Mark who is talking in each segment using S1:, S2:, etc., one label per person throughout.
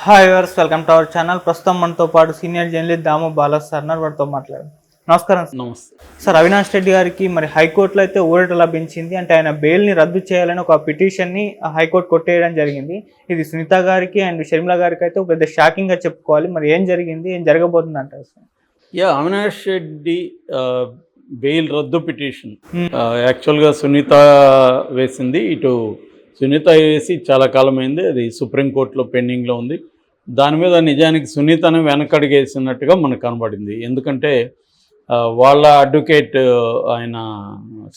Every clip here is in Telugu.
S1: Hi viewers, welcome to our channel. ప్రస్తుతం మనతో పాటు senior journalist Damu Balas sir వారితో మాట్లాడారు. నమస్కారం సార్.
S2: నమస్తే
S1: సార్, అవినాష్ రెడ్డి గారికి మరి హైకోర్టులో అయితే ఊరట లభించింది. అంటే ఆయన బెయిల్ని రద్దు చేయాలని ఒక పిటిషన్ని హైకోర్టు కొట్టేయడం జరిగింది. ఇది సునీత గారికి అండ్ షర్మిల గారికి అయితే ఒక పెద్ద షాకింగ్గా చెప్పుకోవాలి. మరి ఏం జరిగింది, ఏం జరగబోతుంది అంటారు సార్?
S2: అవినాష్ రెడ్డి బెయిల్ రద్దు పిటిషన్ యాక్చువల్గా సునీత వేసింది. ఇటు సునీత వేసి చాలా కాలమైంది, అది సుప్రీంకోర్టులో పెండింగ్లో ఉంది. దాని మీద నిజానికి సునీతను వెనకడిగేసినట్టుగా మనకు కనబడింది. ఎందుకంటే వాళ్ళ అడ్వకేట్ ఆయన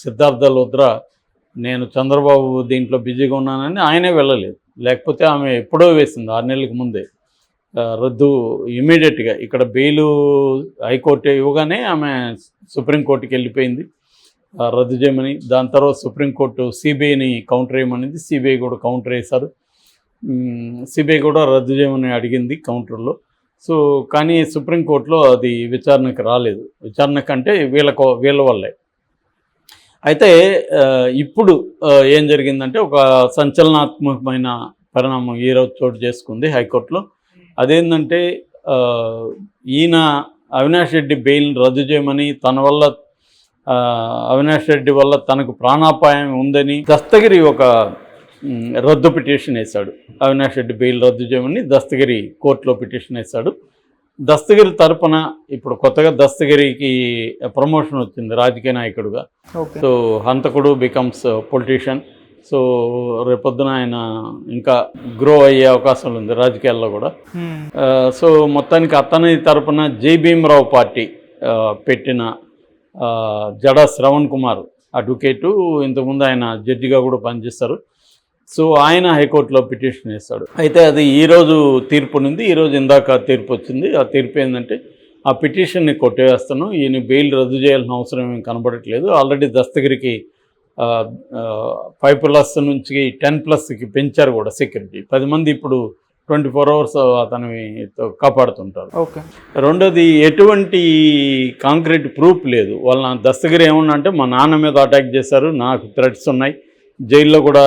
S2: సిద్ధార్థ లుద్రా, నేను చంద్రబాబు దీంట్లో బిజీగా ఉన్నానని ఆయనే వెళ్ళలేదు. లేకపోతే ఆమె ఎప్పుడో వేసింది 6 నెలలకు ముందే రద్దు ఇమీడియట్గా. ఇక్కడ బెయిలు హైకోర్టు ఇవ్వగానే ఆమె సుప్రీంకోర్టుకి వెళ్ళిపోయింది రద్దు చేయమని. దాని తర్వాత సుప్రీంకోర్టు సిబిఐని కౌంటర్ వేయమనింది. సిబిఐ కూడా కౌంటర్ వేశారు. సిబిఐ కూడా రద్దు చేయమని అడిగింది కౌంటర్లో. సో కానీ సుప్రీంకోర్టులో అది విచారణకు రాలేదు. విచారణకంటే వీళ్ళ వల్లే. అయితే ఇప్పుడు ఏం జరిగిందంటే ఒక సంచలనాత్మకమైన పరిణామం ఈరోజు చోటు చేసుకుంది హైకోర్టులో. అదేంటంటే ఈయన అవినాష్ రెడ్డి బెయిల్ని రద్దు చేయమని, తన వల్ల అవినాష్ రెడ్డి వల్ల తనకు ప్రాణాపాయం ఉందని దస్తగిరి ఒక రద్దు పిటిషన్ వేశాడు. అవినాష్ రెడ్డి బెయిల్ రద్దు చేయమని దస్తగిరి కోర్టులో పిటిషన్ వేశాడు. దస్తగిరి తరపున ఇప్పుడు కొత్తగా దస్తగిరికి ప్రమోషన్ వచ్చింది రాజకీయ నాయకుడుగా. సో హంతకుడు బికమ్స్ పొలిటీషియన్. సో రేపొద్దున ఆయన ఇంకా గ్రో అయ్యే అవకాశం ఉంది రాజకీయాల్లో కూడా. సో మొత్తానికి అతని తరపున జై భీమరావు పార్టీ పెట్టిన జడ శ్రవణ్ కుమార్ అడ్వకేటు, ఇంతకుముందు ఆయన జడ్జిగా కూడా పనిచేస్తారు. సో ఆయన హైకోర్టులో పిటిషన్ వేస్తాడు. అయితే అది ఈరోజు తీర్పు ఉంది. ఈరోజు ఇందాక తీర్పు వచ్చింది. ఆ తీర్పు ఏంటంటే ఆ పిటిషన్ని కొట్టేస్తాను, ఈయన బెయిల్ రద్దు చేయాల్సిన అవసరం ఏం కనబడట్లేదు. ఆల్రెడీ దస్తగిరికి 5+ నుంచి 10+కి పెంచారు కూడా సెక్యూరిటీ. 10 మంది ఇప్పుడు 24 అవర్స్ అతని కాపాడుతుంటారు. రెండోది, ఎటువంటి కాంక్రీట్ ప్రూఫ్ లేదు. వాళ్ళ దస్తగిరి ఏమన్నా అంటే మా నాన్న మీద అటాక్ చేశారు, నాకు థ్రెట్స్ ఉన్నాయి, జైల్లో కూడా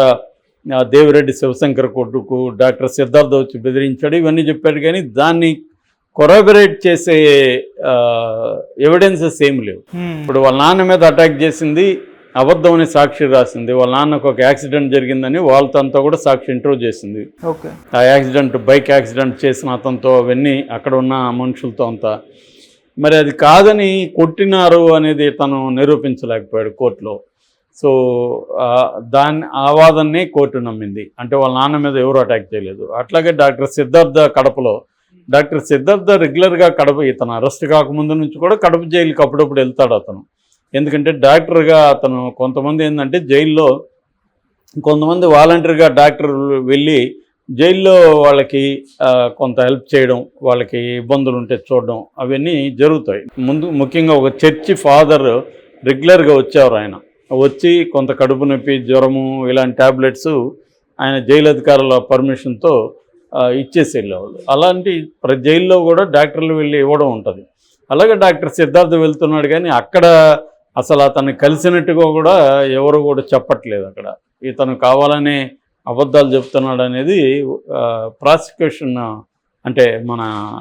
S2: దేవిరెడ్డి శివశంకర్ కొడుకు డాక్టర్ సిద్ధార్థ వచ్చి బెదిరించాడు, ఇవన్నీ చెప్పాడు. కానీ దాన్ని కొరాబరేట్ చేసే ఎవిడెన్సెస్ ఏమి లేవు. ఇప్పుడు వాళ్ళ నాన్న మీద అటాక్ చేసింది అబద్ధం అని సాక్షి రాసింది. వాళ్ళ నాన్నకు ఒక యాక్సిడెంట్ జరిగిందని వాళ్ళతో కూడా సాక్షి ఇంటర్వ్యూ చేసింది. ఆ యాక్సిడెంట్ బైక్ యాక్సిడెంట్ చేసిన అతనితో, అవన్నీ అక్కడ ఉన్న మనుషులతో అంతా. మరి అది కాదని కొట్టినారు అనేది తను నిరూపించలేకపోయాడు కోర్టులో. సో ఆ వాదనని కోర్టు నమ్మింది. అంటే వాళ్ళ నాన్న మీద ఎవరు అటాక్ చేయలేదు. అట్లాగే డాక్టర్ సిద్ధార్థ కడపలో, డాక్టర్ సిద్ధార్థ రెగ్యులర్గా కడప, ఇతను అరెస్ట్ కాకముందు నుంచి కూడా కడప జైలుకి అప్పుడప్పుడు వెళ్తాడు అతను. ఎందుకంటే డాక్టర్గా అతను, కొంతమంది ఏంటంటే జైల్లో కొంతమంది వాలంటీర్గా డాక్టర్ వెళ్ళి జైల్లో వాళ్ళకి కొంత హెల్ప్ చేయడం, వాళ్ళకి ఇబ్బందులు ఉంటే చూడడం, అవన్నీ జరుగుతాయి. ముఖ్యంగా ఒక చర్చి ఫాదర్ రెగ్యులర్గా వచ్చేవారు. ఆయన వచ్చి కొంత కడుపు నొప్పి, జ్వరము, ఇలాంటి ట్యాబ్లెట్స్ ఆయన జైలు అధికారుల పర్మిషన్తో ఇచ్చేసి వెళ్ళేవాళ్ళు. అలాంటి ప్రతి జైల్లో కూడా డాక్టర్లు వెళ్ళి ఇవ్వడం ఉంటుంది. అలాగే డాక్టర్ సిద్ధార్థ వెళ్తున్నాడు, కానీ అక్కడ అసలు అతన్ని కలిసినట్టుగా కూడా ఎవరు కూడా చెప్పట్లేదు. అక్కడ ఇతను కావాలనే అబద్ధాలు చెప్తున్నాడు అనేది ప్రాసిక్యూషన్, అంటే మన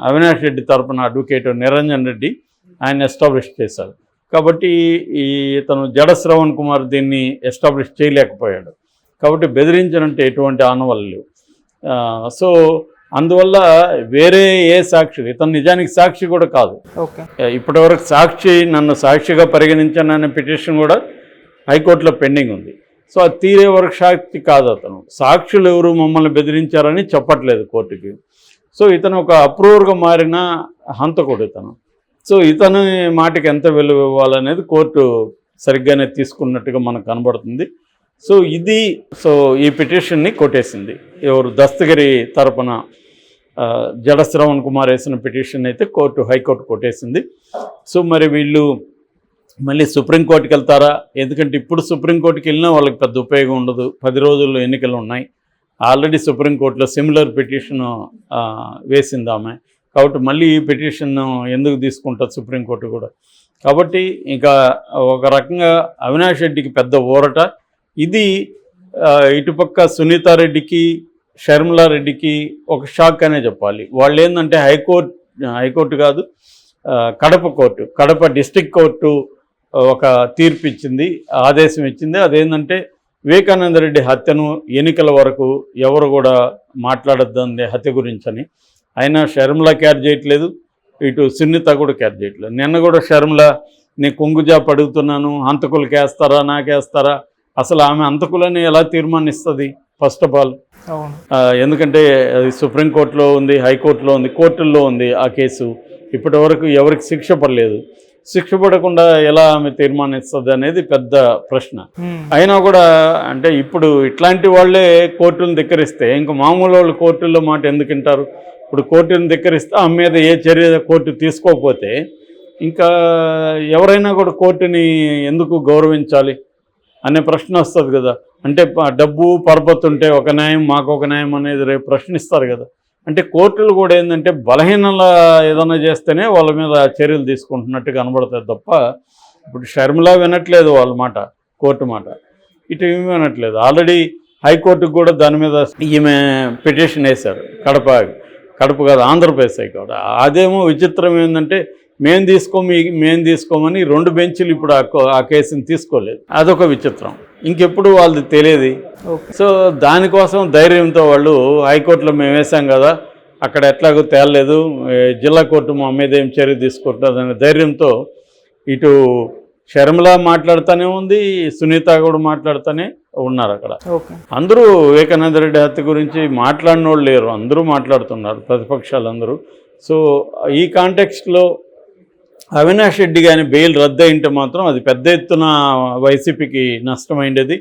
S2: అవినాష్ రెడ్డి తరపున అడ్వకేట్ నిరంజన్ రెడ్డి ఆయన ఎస్టాబ్లిష్ చేశారు. కాబట్టి ఇతను జడ శ్రవణ్ కుమార్ దీన్ని ఎస్టాబ్లిష్ చేయలేకపోయాడు. కాబట్టి బెదిరించినంటే ఎటువంటి ఆనవాళ్ళు లేవు. సో అందువల్ల వేరే ఏ సాక్షి, ఇతను నిజానికి సాక్షి కూడా కాదు. ఇప్పటివరకు సాక్షి, నన్ను సాక్షిగా పరిగణించాననే పిటిషన్ కూడా హైకోర్టులో పెండింగ్ ఉంది. సో అది తీరే వరకు సాక్షి కాదు. అతను సాక్షులు ఎవరు మమ్మల్ని బెదిరించారని చెప్పట్లేదు కోర్టుకి. సో ఇతను ఒక అప్రూవర్గా మారిన హంతకుడు ఇతను. సో ఇతని మాటకి ఎంత విలువ ఇవ్వాలనేది కోర్టు సరిగ్గానే తీసుకున్నట్టుగా మనకు కనబడుతుంది. సో ఈ పిటిషన్ని కొట్టేసింది. ఎవరు, దస్తగిరి తరపున జడ శ్రవణ్ కుమార్ వేసిన పిటిషన్ అయితే హైకోర్టు కొట్టేసింది. సో మరి వీళ్ళు మళ్ళీ సుప్రీంకోర్టుకి వెళ్తారా? ఎందుకంటే ఇప్పుడు సుప్రీంకోర్టుకి వెళ్ళినా వాళ్ళకి పెద్ద ఉపయోగం ఉండదు. 10 రోజుల్లో ఎన్నికలు ఉన్నాయి. ఆల్రెడీ సుప్రీంకోర్టులో సిమిలర్ పిటిషన్ వేసింది ఆమె. కాబట్టి మళ్ళీ ఈ పిటిషన్ ఎందుకు తీసుకుంటుంది సుప్రీంకోర్టు కూడా. కాబట్టి ఇంకా ఒక రకంగా అవినాష్ రెడ్డికి పెద్ద ఊరట ఇది. ఇటుపక్క సునీతారెడ్డికి షర్మిలారెడ్డికి ఒక షాక్ అనే చెప్పాలి. వాళ్ళు ఏంటంటే హైకోర్టు కాదు, కడప డిస్ట్రిక్ట్ కోర్టు ఒక తీర్పు ఇచ్చింది, ఆదేశం ఇచ్చింది. అదేంటంటే వివేకానంద రెడ్డి హత్యను ఎన్నికల వరకు ఎవరు కూడా మాట్లాడద్దంది హత్య గురించని. అయినా షర్మిల కేర్ చేయట్లేదు, ఇటు సునీత కూడా కేర్ చేయట్లేదు. నిన్న కూడా షర్మిల నేను కొంగుజాప్ అడుగుతున్నాను, హంతకులకు వేస్తారా నాకేస్తారా, అసలు ఆమె హంతకులని ఎలా తీర్మానిస్తుంది ఫస్ట్ ఆఫ్ ఆల్? ఎందుకంటే అది సుప్రీంకోర్టులో ఉంది, హైకోర్టులో ఉంది, కోర్టుల్లో ఉంది ఆ కేసు. ఇప్పటి వరకు ఎవరికి శిక్ష పడలేదు. శిక్ష పడకుండా ఎలా ఆమె తీర్మానిస్తుంది అనేది పెద్ద ప్రశ్న. అయినా కూడా అంటే ఇప్పుడు ఇట్లాంటి వాళ్ళే కోర్టులను ధిక్కరిస్తే ఇంకా మామూలు వాళ్ళు కోర్టుల్లో మాట ఎందుకు వింటారు? ఇప్పుడు కోర్టును ధిక్కరిస్తే ఆమె మీద ఏ చర్య కోర్టు తీసుకోకపోతే ఇంకా ఎవరైనా కూడా కోర్టుని ఎందుకు గౌరవించాలి అనే ప్రశ్న వస్తుంది కదా. అంటే డబ్బు పరపతి ఉంటే ఒక న్యాయం మాకు ఒక న్యాయం అనేది రేపు ప్రశ్నిస్తారు కదా. అంటే కోర్టులు కూడా ఏంటంటే బలహీనల ఏదైనా చేస్తేనే వాళ్ళ మీద చర్యలు తీసుకుంటున్నట్టు కనబడుతుంది తప్ప ఇప్పుడు షర్మిల వినట్లేదు వాళ్ళ మాట, కోర్టు మాట, ఇటు ఏమి వినట్లేదు. ఆల్రెడీ హైకోర్టుకు కూడా దాని మీద ఈమె పిటిషన్ వేశారు, కడప కాదు ఆంధ్రప్రదేశ్ హైకోర్టు. అదేమో విచిత్రం ఏంటంటే మేము తీసుకోమని 2 బెంచ్లు ఇప్పుడు ఆ కేసుని తీసుకోలేదు. అదొక విచిత్రం. ఇంకెప్పుడు వాళ్ళది తెలియదు. సో దానికోసం ధైర్యంతో వాళ్ళు హైకోర్టులో మేము వేసాం కదా, అక్కడ ఎట్లాగో తేలలేదు, జిల్లా కోర్టు మా మీద ఏం చర్య తీసుకుంటుంది అనే ధైర్యంతో ఇటు షర్మిల మాట్లాడుతూనే ఉంది, సునీత కూడా మాట్లాడుతూనే ఉన్నారు. అక్కడ అందరూ వివేకానంద రెడ్డి హత్య గురించి మాట్లాడిన వాళ్ళు లేరు, అందరూ మాట్లాడుతున్నారు, ప్రతిపక్షాలందరూ. సో ఈ కాంటెక్స్ట్లో అవినాష్ రెడ్డి కానీ బెయిల్ రద్దు అయింటే మాత్రం అది పెద్ద ఎత్తున వైసీపీకి నష్టమైండేది.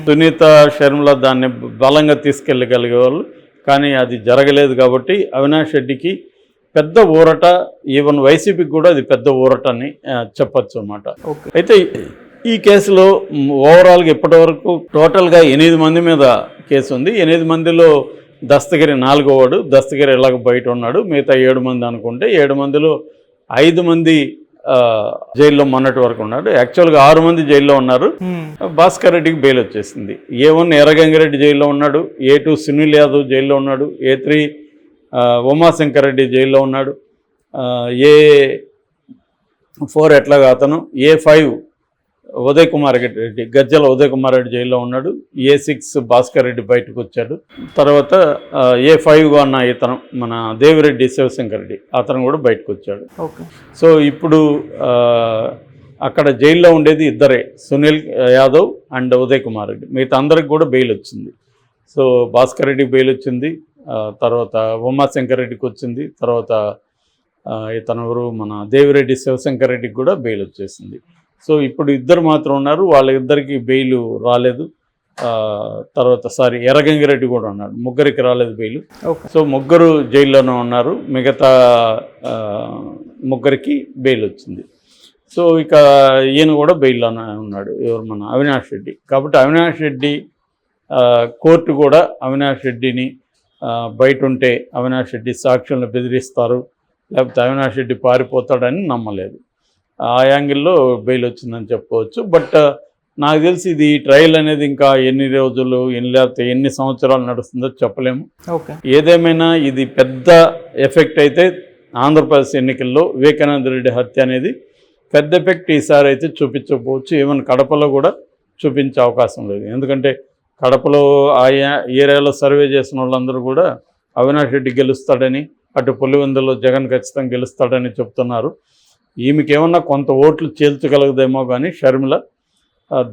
S2: సునీత, షర్మిల దాన్ని బలంగా తీసుకెళ్ళగలిగేవాళ్ళు, కానీ అది జరగలేదు. కాబట్టి అవినాష్ రెడ్డికి పెద్ద ఊరట, ఈవెన్ వైసీపీకి కూడా అది పెద్ద ఊరట అని చెప్పచ్చు అన్నమాట. అయితే ఈ కేసులో ఓవరాల్గా ఇప్పటివరకు టోటల్గా 8 మంది మీద కేసు ఉంది. 8 మందిలో దస్తగిరి 4వ వాడు. దస్తగిరి ఎలాగ బయట ఉన్నాడు, మిగతా 7 మంది అనుకుంటే 7 మందిలో 5 మంది జైల్లో మొన్నటి వరకు ఉన్నాడు. యాక్చువల్గా 6 మంది జైల్లో ఉన్నారు. భాస్కర్ రెడ్డికి బెయిల్ వచ్చేసింది. A1 ఎర్రగంగిరెడ్డి జైల్లో ఉన్నాడు, A2 సునీల్ యాదవ్ జైల్లో ఉన్నాడు, A3 ఉమాశంకర్ రెడ్డి జైల్లో ఉన్నాడు, A4 ఎట్లాగా అతను, A5 ఉదయ్ కుమార్ రెడ్డి, గజ్జల ఉదయ్ కుమార్ రెడ్డి జైల్లో ఉన్నాడు, A6 భాస్కర్ రెడ్డి బయటకు వచ్చాడు. తర్వాత A5 అన్న ఇతను మన దేవిరెడ్డి శివశంకర్ రెడ్డి అతను కూడా బయటకు వచ్చాడు. సో ఇప్పుడు అక్కడ జైల్లో ఉండేది ఇద్దరే, సునీల్ యాదవ్ అండ్ ఉదయ్ కుమార్ రెడ్డి. మిగతా అందరికి కూడా బెయిల్ వచ్చింది. సో భాస్కర్ రెడ్డికి బెయిల్ వచ్చింది, తర్వాత ఉమాశంకర్ రెడ్డికి వచ్చింది, తర్వాత ఇతను మన దేవిరెడ్డి శివశంకర్ రెడ్డికి కూడా బెయిల్ వచ్చేసింది. సో ఇప్పుడు ఇద్దరు మాత్రం ఉన్నారు, వాళ్ళిద్దరికి బెయిల్ రాలేదు. తర్వాత ఎర్రగంగిరెడ్డి కూడా ఉన్నాడు, ముగ్గురికి రాలేదు బెయిల్. సో ముగ్గురు జైల్లోనే ఉన్నారు, మిగతా ముగ్గురికి బెయిల్ వచ్చింది. సో ఇక ఈయన కూడా బెయిల్లోనే ఉన్నాడు, ఎవరు మన అవినాష్ రెడ్డి. కాబట్టి అవినాష్ రెడ్డి కోర్టు కూడా అవినాష్ రెడ్డిని బయట ఉంటే అవినాష్ రెడ్డి సాక్షులను బెదిరిస్తారు, లేకపోతే అవినాష్ రెడ్డి పారిపోతాడని నమ్మలేదు. ఆ యాంగిల్లో బెయిల్ వచ్చిందని చెప్పుకోవచ్చు. బట్ నాకు తెలిసి ఇది ట్రయల్ అనేది ఇంకా ఎన్ని రోజులు లేకపోతే ఎన్ని సంవత్సరాలు నడుస్తుందో చెప్పలేము. ఏదేమైనా ఇది పెద్ద ఎఫెక్ట్ అయితే ఆంధ్రప్రదేశ్ ఎన్నికల్లో వివేకానంద రెడ్డి హత్య అనేది పెద్ద ఎఫెక్ట్ ఈసారి అయితే చూపించకపోవచ్చు. ఈవెన్ కడపలో కూడా చూపించే అవకాశం లేదు. ఎందుకంటే కడపలో ఆ ఏరియాలో సర్వే చేసిన వాళ్ళందరూ కూడా అవినాష్ రెడ్డి గెలుస్తాడని, అటు పులివెందులో జగన్ ఖచ్చితంగా గెలుస్తాడని చెప్తున్నారు. ఈమెకి ఏమన్నా కొంత ఓట్లు చేల్చగలగదేమో కానీ షర్మిల,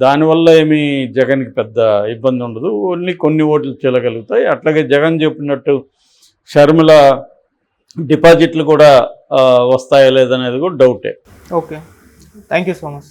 S2: దానివల్ల ఏమీ జగన్కి పెద్ద ఇబ్బంది ఉండదు, ఓన్లీ కొన్ని ఓట్లు చేయగలుగుతాయి. అట్లాగే జగన్ చెప్పినట్టు షర్మిల డిపాజిట్లు కూడా వస్తాయో లేదనేది కూడా డౌటే.
S1: Okay, thank you so much.